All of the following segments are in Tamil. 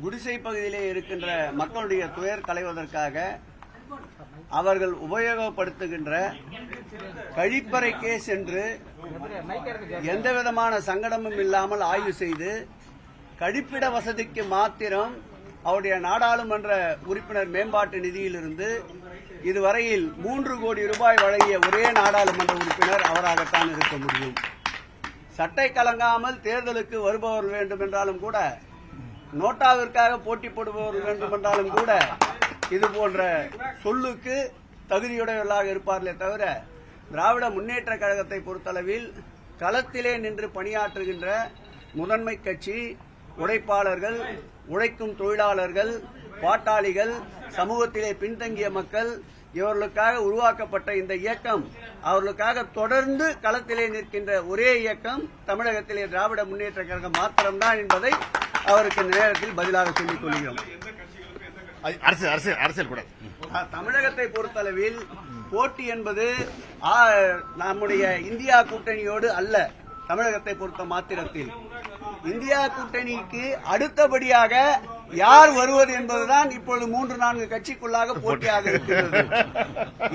குடிசை பகுதியிலே இருக்கின்ற மக்களுடைய துயர் களைவதற்காக அவர்கள் உபயோகப்படுத்துகின்ற கழிப்பறைக்கே சென்று எந்தவிதமான சங்கடமும் இல்லாமல் ஆய்வு செய்து கழிப்பிட வசதிக்கு மாத்திரம் அவருடைய நாடாளுமன்ற உறுப்பினர் மேம்பாட்டு நிதியிலிருந்து இதுவரையில் 3 கோடி ரூபாய் வழங்கிய ஒரே நாடாளுமன்ற உறுப்பினர் அவராகத்தான் இருக்க முடியும். சட்டை கலங்காமல் தேர்தலுக்கு வருபவர் வேண்டும் என்றாலும் கூட, நோட்டாவிற்காக போட்டி போடுபவர் வேண்டும் என்றாலும் கூட இது போன்ற சொல்லுக்கு தகுதியுடையவர்களாக இருப்பார்களே தவிர, திராவிட முன்னேற்ற கழகத்தை பொறுத்தளவில் களத்திலே நின்று பணியாற்றுகின்ற முதன்மை கட்சி, உழைப்பாளர்கள், உழைக்கும் தொழிலாளர்கள், பாட்டாளிகள், சமூகத்திலே பின்தங்கிய மக்கள், இவர்களுக்காக உருவாக்கப்பட்ட இந்த இயக்கம், அவர்களுக்காக தொடர்ந்து களத்திலே நிற்கின்ற ஒரே இயக்கம் தமிழகத்திலே திராவிட முன்னேற்ற கழகம் மாத்திரம்தான் என்பதை அவருக்கு இந்த நேரத்தில் பதிலாக சொல்லிக் கொள்கிறோம். அரசியல் கூட தமிழகத்தை பொறுத்தளவில் போட்டி என்பது நம்முடைய இந்தியா கூட்டணியோடு அல்ல. தமிழகத்தை பொறுத்த மாத்திரத்தில் இந்தியா கூட்டணிக்கு அடுத்தபடியாக யார் வருவது என்பதுதான் இப்பொழுது 3-4 கட்சிக்குள்ளாக போட்டியாக இருக்கிறது.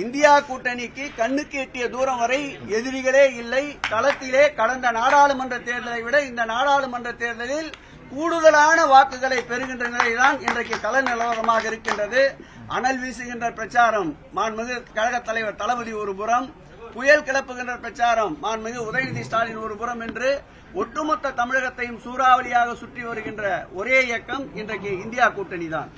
இந்தியா கூட்டணிக்கு கண்ணுக்கு எட்டிய தூரம் வரை எதிரிகளே இல்லை. களத்திலே கடந்த நாடாளுமன்ற தேர்தலை விட இந்த நாடாளுமன்ற தேர்தலில் கூடுதலான வாக்குகளை பெறுகின்ற நிலைதான் இன்றைக்கு கள நிலவரமாக இருக்கின்றது. அனல் வீசுகின்ற பிரச்சாரம் மாண்புமிகு கழக தலைவர் தளபதி ஒரு புறம், புயல் கிளப்புகின்ற பிரச்சாரம் மாண்புமிகு உதயநிதி ஸ்டாலின் ஒரு புறம் என்று ஒட்டுமொத்த தமிழகத்தையும் சூறாவளியாக சுற்றி வருகின்ற ஒரே இயக்கம் இன்றைக்கு இந்தியா கூட்டணி தான்.